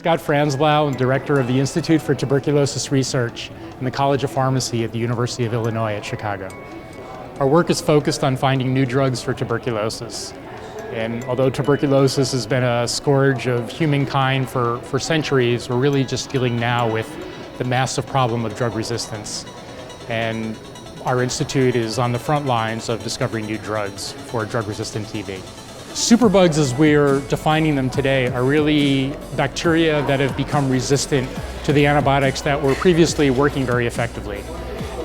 Scott Franzblau, Director of the Institute for Tuberculosis Research in the College of Pharmacy at the University of Illinois at Chicago. Our work is focused on finding new drugs for tuberculosis. And although tuberculosis has been a scourge of humankind for centuries, we're really just dealing now with the massive problem of drug resistance. And our institute is on the front lines of discovering new drugs for drug-resistant TB. Superbugs, as we're defining them today, are really bacteria that have become resistant to the antibiotics that were previously working very effectively.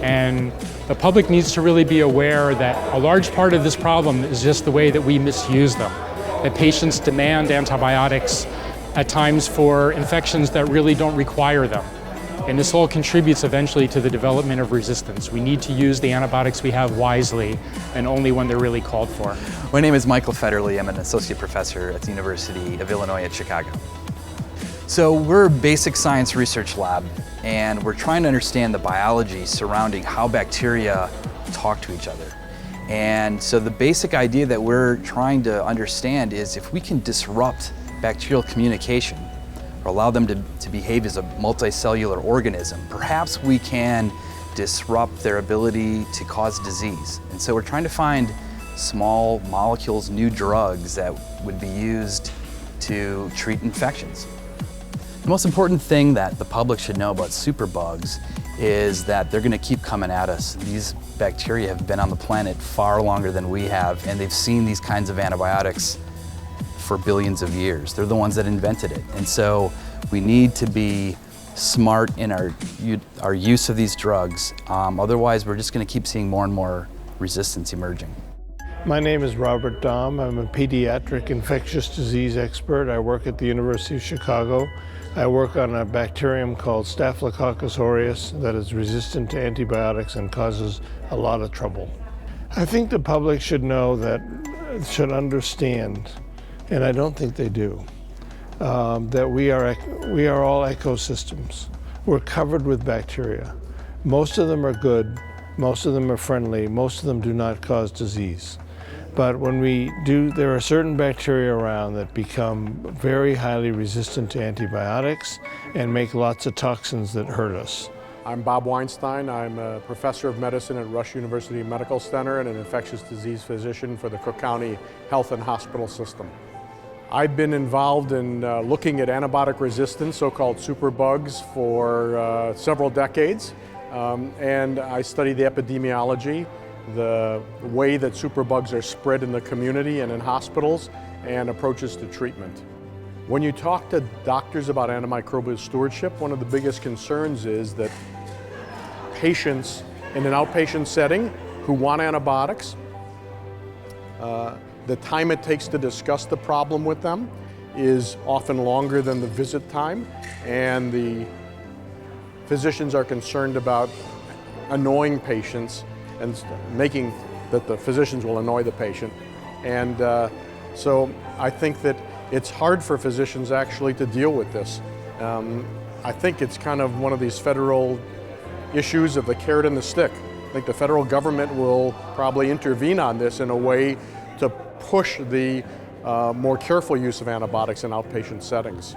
And the public needs to really be aware that a large part of this problem is just the way that we misuse them. That patients demand antibiotics at times for infections that really don't require them. And this all contributes eventually to the development of resistance. We need to use the antibiotics we have wisely and only when they're really called for. My name is Michael Federle. I'm an associate professor at the University of Illinois at Chicago. So we're a basic science research lab, and we're trying to understand the biology surrounding how bacteria talk to each other. And so the basic idea that we're trying to understand is if we can disrupt bacterial communication, or allow them to behave as a multicellular organism, perhaps we can disrupt their ability to cause disease. And so we're trying to find small molecules, new drugs that would be used to treat infections. The most important thing that the public should know about superbugs is that they're going to keep coming at us. These bacteria have been on the planet far longer than we have, and they've seen these kinds of antibiotics for billions of years. They're the ones that invented it. And so we need to be smart in our use of these drugs. Otherwise, we're just going to keep seeing more and more resistance emerging. My name is Robert Daum. I'm a pediatric infectious disease expert. I work at the University of Chicago. I work on a bacterium called Staphylococcus aureus that is resistant to antibiotics and causes a lot of trouble. I think the public should know that, should understand, and I don't think they do, that we are all ecosystems. We're covered with bacteria. Most of them are good, most of them are friendly, most of them do not cause disease. But when we do, there are certain bacteria around that become very highly resistant to antibiotics and make lots of toxins that hurt us. I'm Bob Weinstein. I'm a professor of medicine at Rush University Medical Center and an infectious disease physician for the Cook County Health and Hospital System. I've been involved in looking at antibiotic resistance, so-called superbugs, for several decades. And I study the epidemiology, the way that superbugs are spread in the community and in hospitals, and approaches to treatment. When you talk to doctors about antimicrobial stewardship, one of the biggest concerns is that patients in an outpatient setting who want antibiotics, the time it takes to discuss the problem with them is often longer than the visit time, and the physicians are concerned about annoying patients and making that the physicians will annoy the patient. And so I think that it's hard for physicians actually to deal with this. I think it's kind of one of these federal issues of the carrot and the stick. I think the federal government will probably intervene on this in a way to push the more careful use of antibiotics in outpatient settings.